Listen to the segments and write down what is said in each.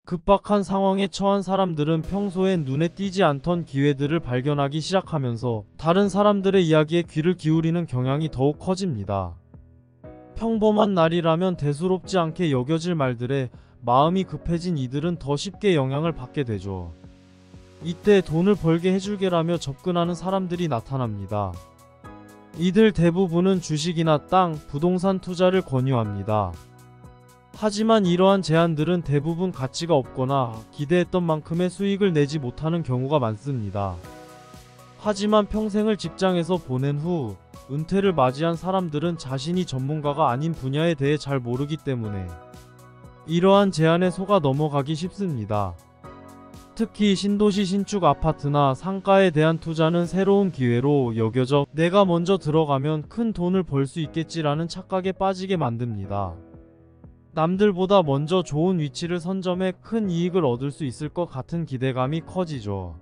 급박한 상황에 처한 사람들은 평소엔 눈에 띄지 않던 기회들을 발견하기 시작하면서 다른 사람들의 이야기에 귀를 기울이는 경향이 더욱 커집니다. 평범한 날이라면 대수롭지 않게 여겨질 말들에 마음이 급해진 이들은 더 쉽게 영향을 받게 되죠. 이때 돈을 벌게 해줄게라며 접근하는 사람들이 나타납니다. 이들 대부분은 주식이나 땅, 부동산 투자를 권유합니다. 하지만 이러한 제안들은 대부분 가치가 없거나 기대했던 만큼의 수익을 내지 못하는 경우가 많습니다. 하지만 평생을 직장에서 보낸 후 은퇴를 맞이한 사람들은 자신이 전문가가 아닌 분야에 대해 잘 모르기 때문에 이러한 제안에 속아 넘어가기 쉽습니다. 특히 신도시 신축 아파트나 상가에 대한 투자는 새로운 기회로 여겨져 내가 먼저 들어가면 큰 돈을 벌 수 있겠지라는 착각에 빠지게 만듭니다. 남들보다 먼저 좋은 위치를 선점해 큰 이익을 얻을 수 있을 것 같은 기대감이 커지죠.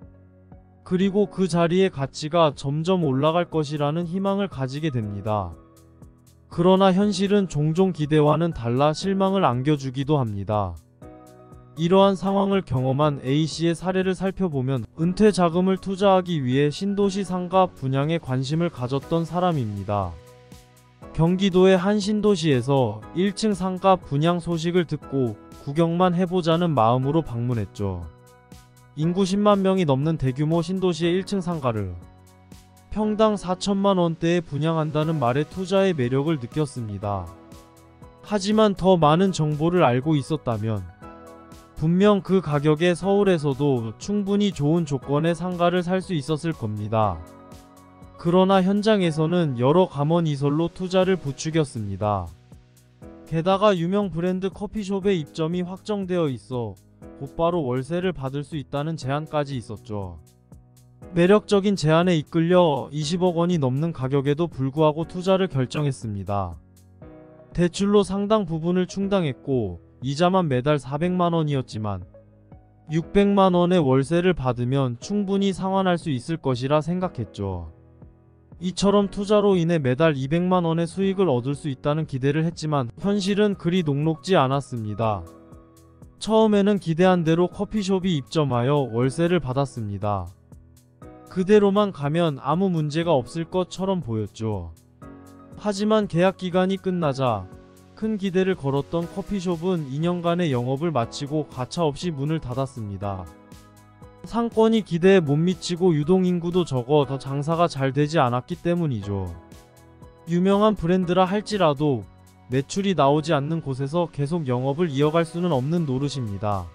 그리고 그 자리의 가치가 점점 올라갈 것이라는 희망을 가지게 됩니다. 그러나 현실은 종종 기대와는 달라 실망을 안겨주기도 합니다. 이러한 상황을 경험한 A씨의 사례를 살펴보면 은퇴 자금을 투자하기 위해 신도시 상가 분양에 관심을 가졌던 사람입니다. 경기도의 한 신도시에서 1층 상가 분양 소식을 듣고 구경만 해보자는 마음으로 방문했죠. 인구 10만 명이 넘는 대규모 신도시의 1층 상가를 평당 4천만 원대에 분양한다는 말에 투자의 매력을 느꼈습니다. 하지만 더 많은 정보를 알고 있었다면 분명 그 가격에 서울에서도 충분히 좋은 조건의 상가를 살 수 있었을 겁니다. 그러나 현장에서는 여러 감언이설로 투자를 부추겼습니다. 게다가 유명 브랜드 커피숍의 입점이 확정되어 있어 곧바로 월세를 받을 수 있다는 제안까지 있었죠. 매력적인 제안에 이끌려 20억 원이 넘는 가격에도 불구하고 투자를 결정했습니다. 대출로 상당 부분을 충당했고 이자만 매달 400만 원이었지만 600만 원의 월세를 받으면 충분히 상환할 수 있을 것이라 생각했죠. 이처럼 투자로 인해 매달 200만 원의 수익을 얻을 수 있다는 기대를 했지만 현실은 그리 녹록지 않았습니다. 처음에는 기대한 대로 커피숍이 입점하여 월세를 받았습니다. 그대로만 가면 아무 문제가 없을 것처럼 보였죠. 하지만 계약 기간이 끝나자 큰 기대를 걸었던 커피숍은 2년간의 영업을 마치고 가차없이 문을 닫았습니다. 상권이 기대에 못 미치고 유동인구도 적어 더 장사가 잘 되지 않았기 때문이죠. 유명한 브랜드라 할지라도 매출이 나오지 않는 곳에서 계속 영업을 이어갈 수는 없는 노릇입니다.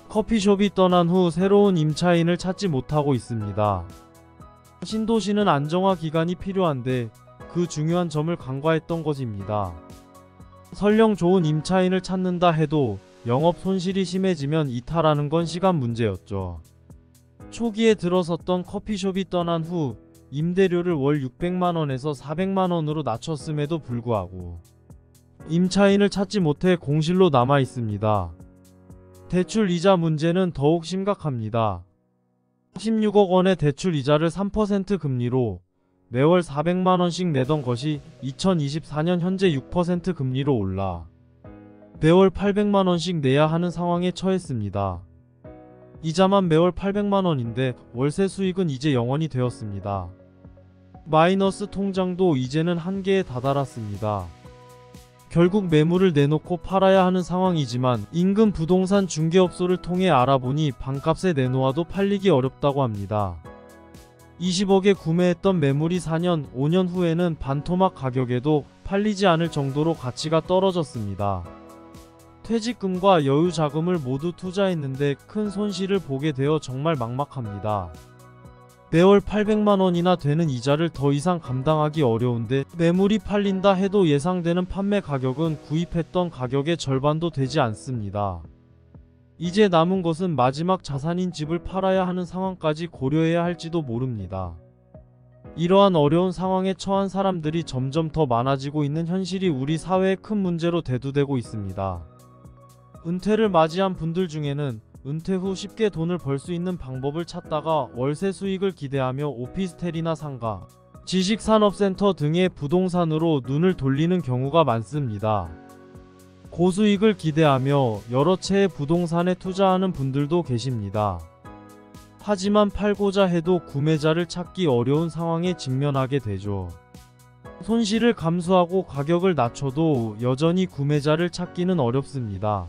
커피숍이 떠난 후 새로운 임차인을 찾지 못하고 있습니다. 신도시는 안정화 기간이 필요한데 그 중요한 점을 간과했던 것입니다. 설령 좋은 임차인을 찾는다 해도 영업 손실이 심해지면 이탈하는 건 시간 문제였죠. 초기에 들어섰던 커피숍이 떠난 후 임대료를 월 600만원에서 400만원으로 낮췄음에도 불구하고 임차인을 찾지 못해 공실로 남아 있습니다. 대출 이자 문제는 더욱 심각합니다. 16억 원의 대출 이자를 3% 금리로 매월 400만원씩 내던 것이 2024년 현재 6% 금리로 올라 매월 800만원씩 내야 하는 상황에 처했습니다. 이자만 매월 800만원인데 월세 수익은 이제 0원이 되었습니다. 마이너스 통장도 이제는 한계에 다다랐습니다. 결국 매물을 내놓고 팔아야 하는 상황이지만 인근 부동산 중개업소를 통해 알아보니 반값에 내놓아도 팔리기 어렵다고 합니다. 20억에 구매했던 매물이 4년, 5년 후에는 반토막 가격에도 팔리지 않을 정도로 가치가 떨어졌습니다. 퇴직금과 여유 자금을 모두 투자했는데 큰 손실을 보게 되어 정말 막막합니다. 매월 800만원이나 되는 이자를 더 이상 감당하기 어려운데 매물이 팔린다 해도 예상되는 판매 가격은 구입했던 가격의 절반도 되지 않습니다. 이제 남은 것은 마지막 자산인 집을 팔아야 하는 상황까지 고려해야 할지도 모릅니다. 이러한 어려운 상황에 처한 사람들이 점점 더 많아지고 있는 현실이 우리 사회의 큰 문제로 대두되고 있습니다. 은퇴를 맞이한 분들 중에는 은퇴 후 쉽게 돈을 벌 수 있는 방법을 찾다가 월세 수익을 기대하며 오피스텔이나 상가, 지식산업센터 등의 부동산으로 눈을 돌리는 경우가 많습니다. 고수익을 기대하며 여러 채의 부동산에 투자하는 분들도 계십니다. 하지만 팔고자 해도 구매자를 찾기 어려운 상황에 직면하게 되죠. 손실을 감수하고 가격을 낮춰도 여전히 구매자를 찾기는 어렵습니다.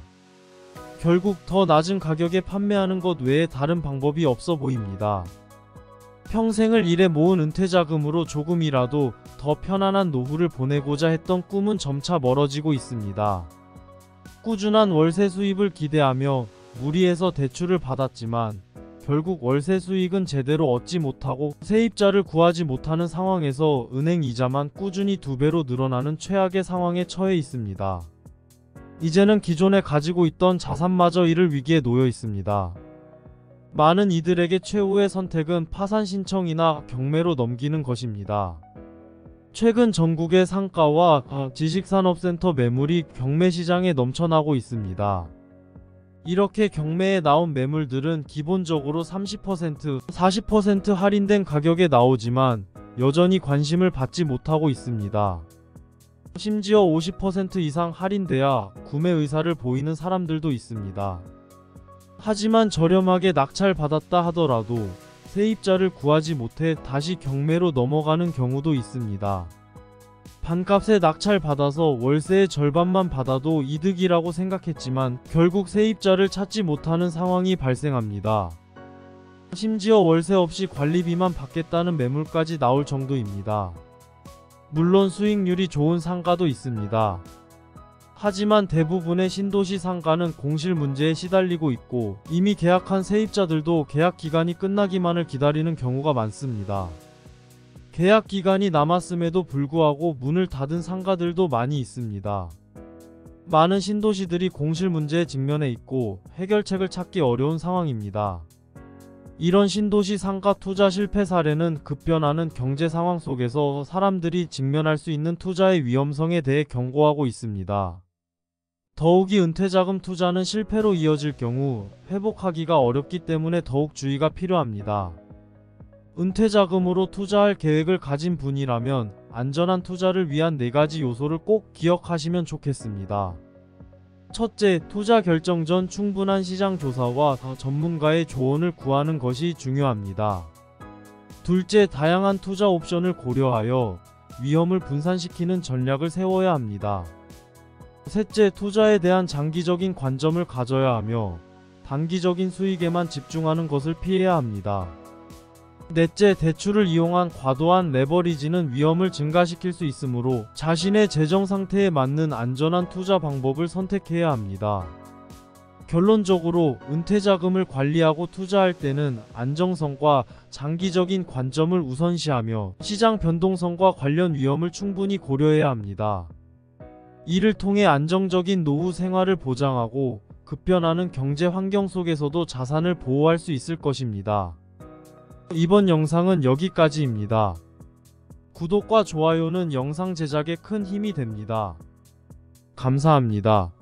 결국 더 낮은 가격에 판매하는 것 외에 다른 방법이 없어 보입니다. 평생을 일해 모은 은퇴자금으로 조금이라도 더 편안한 노후를 보내고자 했던 꿈은 점차 멀어지고 있습니다. 꾸준한 월세 수입을 기대하며 무리해서 대출을 받았지만 결국 월세 수익은 제대로 얻지 못하고 세입자를 구하지 못하는 상황에서 은행 이자만 꾸준히 2배로 늘어나는 최악의 상황에 처해 있습니다. 이제는 기존에 가지고 있던 자산마저 잃을 위기에 놓여 있습니다. 많은 이들에게 최후의 선택은 파산 신청이나 경매로 넘기는 것입니다. 최근 전국의 상가와 지식산업센터 매물이 경매 시장에 넘쳐나고 있습니다. 이렇게 경매에 나온 매물들은 기본적으로 30%, 40% 할인된 가격에 나오지만 여전히 관심을 받지 못하고 있습니다. 심지어 50% 이상 할인돼야 구매 의사를 보이는 사람들도 있습니다. 하지만 저렴하게 낙찰받았다 하더라도 세입자를 구하지 못해 다시 경매로 넘어가는 경우도 있습니다. 반값에 낙찰받아서 월세의 절반만 받아도 이득이라고 생각했지만 결국 세입자를 찾지 못하는 상황이 발생합니다. 심지어 월세 없이 관리비만 받겠다는 매물까지 나올 정도입니다. 물론 수익률이 좋은 상가도 있습니다. 하지만 대부분의 신도시 상가는 공실 문제에 시달리고 있고 이미 계약한 세입자들도 계약 기간이 끝나기만을 기다리는 경우가 많습니다. 계약 기간이 남았음에도 불구하고 문을 닫은 상가들도 많이 있습니다. 많은 신도시들이 공실 문제에 직면해 있고 해결책을 찾기 어려운 상황입니다. 이런 신도시 상가 투자 실패 사례는 급변하는 경제 상황 속에서 사람들이 직면할 수 있는 투자의 위험성에 대해 경고하고 있습니다. 더욱이 은퇴자금 투자는 실패로 이어질 경우 회복하기가 어렵기 때문에 더욱 주의가 필요합니다. 은퇴자금으로 투자할 계획을 가진 분이라면 안전한 투자를 위한 4가지 요소를 꼭 기억하시면 좋겠습니다. 첫째, 투자 결정 전 충분한 시장 조사와 전문가의 조언을 구하는 것이 중요합니다. 둘째, 다양한 투자 옵션을 고려하여 위험을 분산시키는 전략을 세워야 합니다. 셋째, 투자에 대한 장기적인 관점을 가져야 하며 단기적인 수익에만 집중하는 것을 피해야 합니다. 넷째, 대출을 이용한 과도한 레버리지는 위험을 증가시킬 수 있으므로 자신의 재정 상태에 맞는 안전한 투자 방법을 선택해야 합니다. 결론적으로 은퇴자금을 관리하고 투자할 때는 안정성과 장기적인 관점을 우선시하며 시장 변동성과 관련 위험을 충분히 고려해야 합니다. 이를 통해 안정적인 노후 생활을 보장하고 급변하는 경제 환경 속에서도 자산을 보호할 수 있을 것입니다. 이번 영상은 여기까지입니다. 구독과 좋아요는 영상 제작에 큰 힘이 됩니다. 감사합니다.